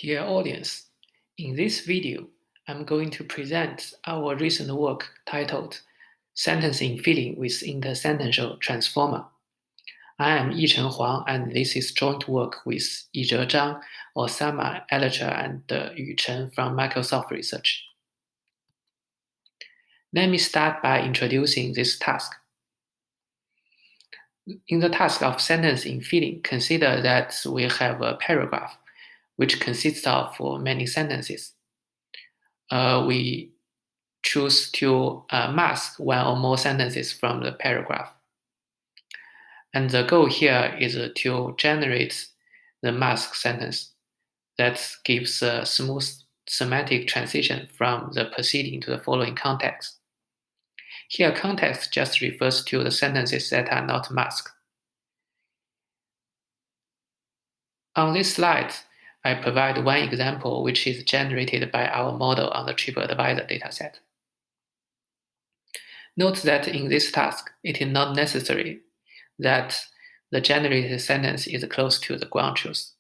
Dear audience, in this video, I'm going to present our recent work titled Sentence Infilling with INter-SEntential Transformer. I am Yichen Huang, and this is joint work with Yizhe Zhang, Osama Elycha, and Yu Chen from Microsoft Research. Let me start by introducing this task. In the task of sentence infilling, consider that we have a paragraph which consists of many sentences. We choose to mask one or more sentences from the paragraph. And the goal here is to generate the mask sentence that gives a smooth semantic transition from the preceding to the following context. Here, context just refers to the sentences that are not masked. On this slide, I provide one example which is generated by our model on the TripAdvisor dataset. Note that in this task, it is not necessary that the generated sentence is close to the ground truth.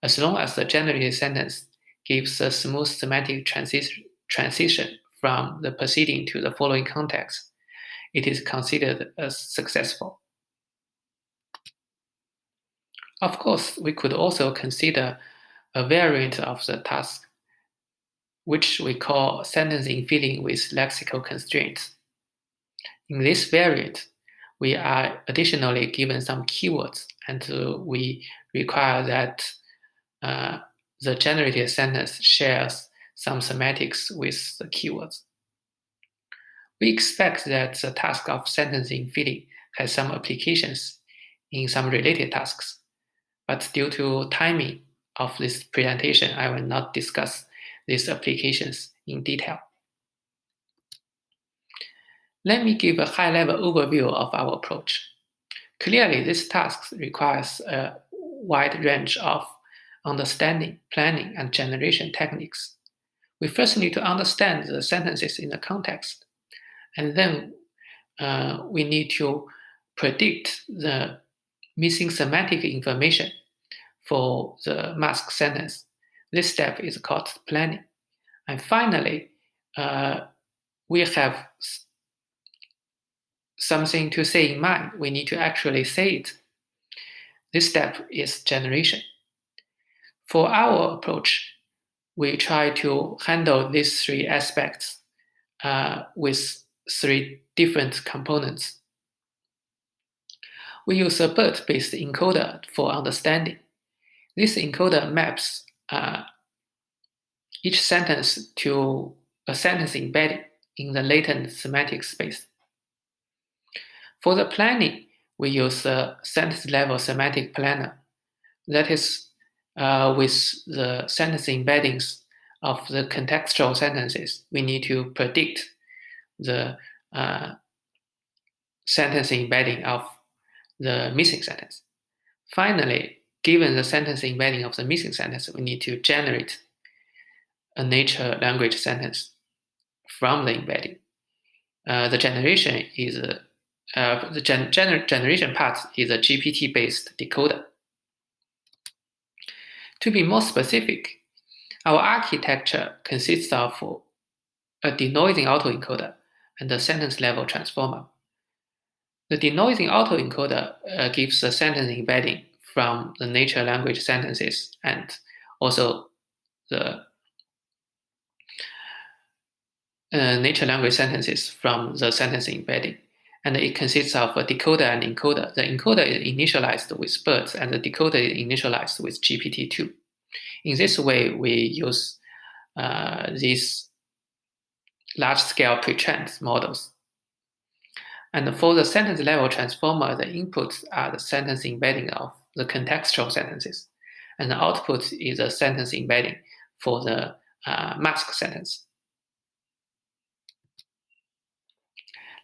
As long as the generated sentence gives a smooth semantic transition from the preceding to the following context, it is considered as successful. Of course, we could also consider a variant of the task, which we call sentence infilling with lexical constraints. In this variant, we are additionally given some keywords, and we require that the generated sentence shares some semantics with the keywords. We expect that the task of sentence infilling has some applications in some related tasks, but due to timing of this presentation, I will not discuss these applications in detail. Let me give a high-level overview of our approach. Clearly, this task requires a wide range of understanding, planning, and generation techniques. We first need to understand the sentences in the context, and then we need to predict the missing semantic information for the masked sentence. This step is called planning. And finally, we have something to say in mind. We need to actually say it. This step is generation. For our approach, we try to handle these three aspects with three different components. We use a BERT-based encoder for understanding. This encoder maps each sentence to a sentence embedding in the latent semantic space. For the planning, we use a sentence-level semantic planner. That is, with the sentence embeddings of the contextual sentences, we need to predict the sentence embedding of the missing sentence. Finally, given the sentence embedding of the missing sentence, we need to generate a natural language sentence from the embedding. The generation part is a GPT-based decoder. To be more specific, our architecture consists of a denoising autoencoder and a sentence-level transformer. The denoising autoencoder gives a sentence embedding from the natural language sentences and also the natural language sentences from the sentence embedding. And it consists of a decoder and encoder. The encoder is initialized with BERT, and the decoder is initialized with GPT-2. In this way, we use these large-scale pre-trained models. And for the sentence-level transformer, the inputs are the sentence embedding of the contextual sentences, and the output is a sentence embedding for the masked sentence.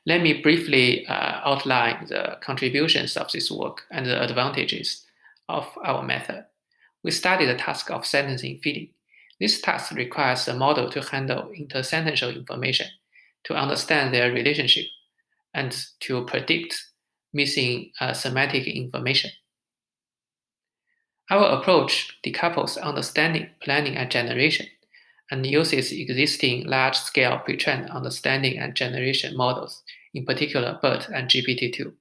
Let me briefly outline the contributions of this work and the advantages of our method. We studied the task of sentence infilling. This task requires a model to handle INter-SEntential information, to understand their relationship, and to predict missing semantic information. Our approach decouples understanding, planning, and generation, and uses existing large-scale pre-trained understanding and generation models, in particular BERT and GPT-2.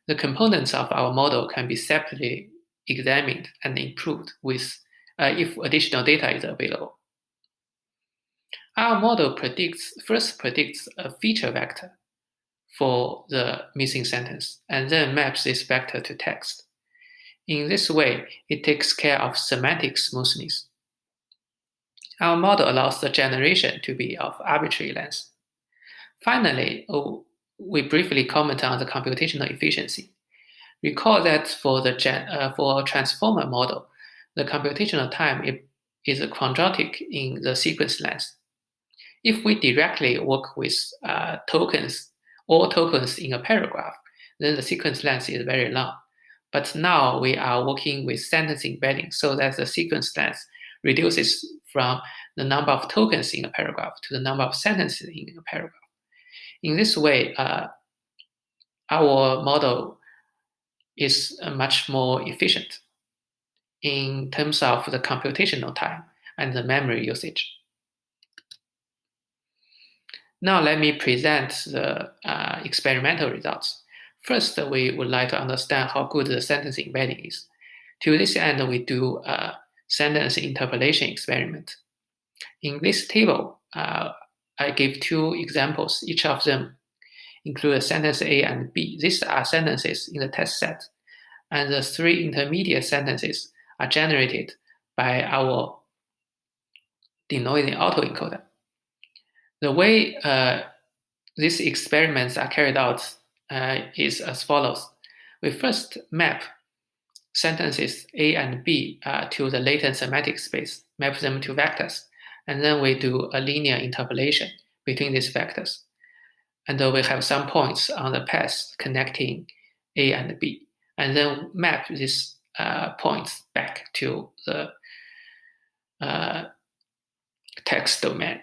The components of our model can be separately examined and improved if additional data is available. Our model first predicts a feature vector for the missing sentence, and then maps this vector to text. In this way, it takes care of semantic smoothness. Our model allows the generation to be of arbitrary length. Finally, we briefly comment on the computational efficiency. Recall that for a transformer model, the computational time is quadratic in the sequence length. If we directly work with all tokens in a paragraph, then the sequence length is very long. But now we are working with sentence embedding so that the sequence length reduces from the number of tokens in a paragraph to the number of sentences in a paragraph. In this way, our model is much more efficient in terms of the computational time and the memory usage. Now let me present the experimental results. First, we would like to understand how good the sentence embedding is. To this end, we do a sentence interpolation experiment. In this table, I give two examples. Each of them include sentence A and B. These are sentences in the test set, and the three intermediate sentences are generated by our denoising autoencoder. The way these experiments are carried out is as follows. We first map sentences A and B to the latent semantic space, map them to vectors, and then we do a linear interpolation between these vectors. And we have some points on the path connecting A and B, and then map these points back to the text domain.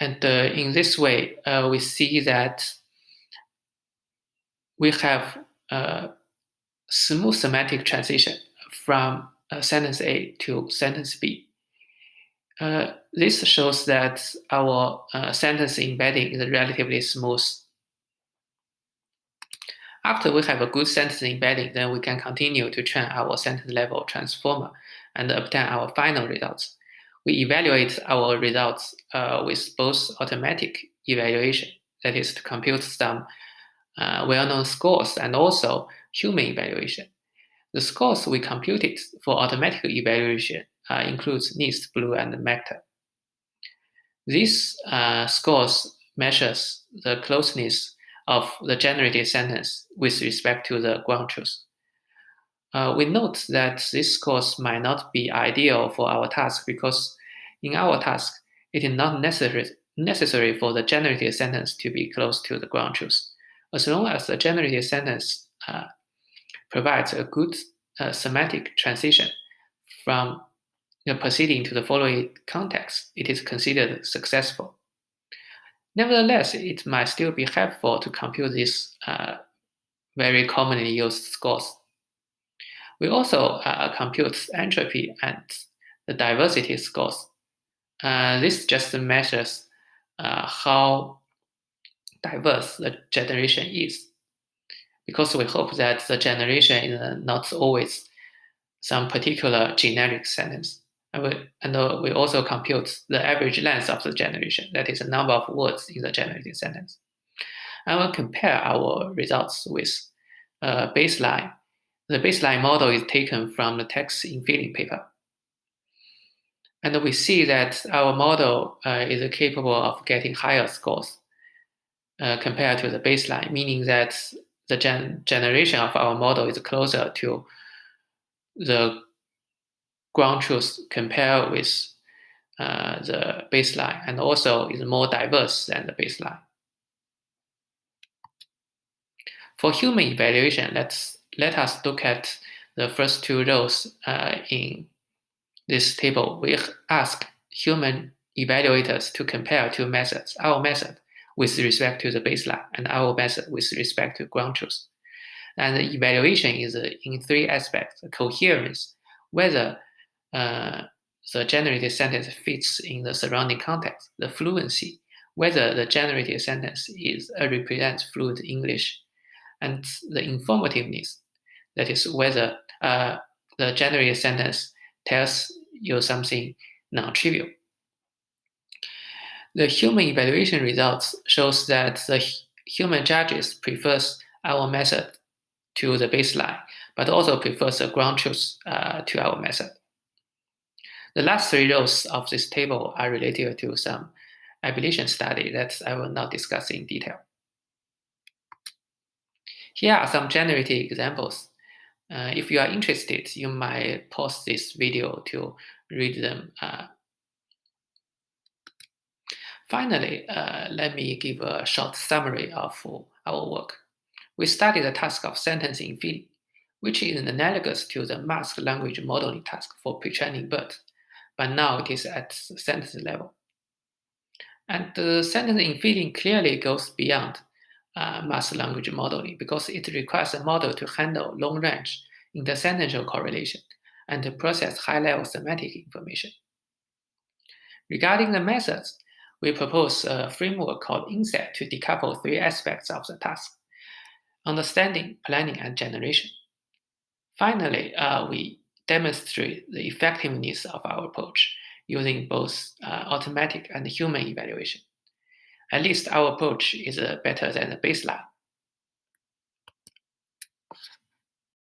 And in this way, we see that we have a smooth semantic transition from sentence A to sentence B. This shows that our sentence embedding is relatively smooth. After we have a good sentence embedding, then we can continue to train our sentence level transformer and obtain our final results. We evaluate our results with both automatic evaluation, that is to compute some well-known scores, and also human evaluation. The scores we computed for automatic evaluation includes NIST, BLUE, and MECTA. These scores measures the closeness of the generated sentence with respect to the ground truth. We note that these scores might not be ideal for our task because in our task, it is not necessary for the generated sentence to be close to the ground truth. As long as the generated sentence provides a good semantic transition from the preceding to the following context, it is considered successful. Nevertheless, it might still be helpful to compute these very commonly used scores. We also compute entropy and the diversity scores. This just measures how diverse the generation is, because we hope that the generation is not always some particular generic sentence. And we also compute the average length of the generation, that is the number of words in the generated sentence. And we'll compare our results with baseline. The baseline model is taken from the text infilling paper. And we see that our model is capable of getting higher scores compared to the baseline, meaning that the generation of our model is closer to the ground truth compared with the baseline, and also is more diverse than the baseline. For human evaluation, let us look at the first two rows in this table. We ask human evaluators to compare two methods, our method with respect to the baseline and our method with respect to ground truth. And the evaluation is in three aspects: coherence, whether the generated sentence fits in the surrounding context, the fluency, whether the generated sentence represents fluent English, and the informativeness, that is, whether the generated sentence tells you something non-trivial. The human evaluation results shows that the human judges prefers our method to the baseline, but also prefers the ground truth to our method. The last three rows of this table are related to some abolition study that I will not discuss in detail. Here are some generated examples. If you are interested, you might pause this video to read them. Finally, let me give a short summary of our work. We studied the task of sentence infilling, which is analogous to the masked language modeling task for pre-training BERT, but now it is at the sentence level. And the sentence infilling clearly goes beyond masked language modeling because it requires a model to handle long-range INter-SEntential correlation and to process high-level semantic information. Regarding the methods, we propose a framework called INSET to decouple three aspects of the task: understanding, planning, and generation. Finally, we demonstrate the effectiveness of our approach using both automatic and human evaluation. At least our approach is better than the baseline.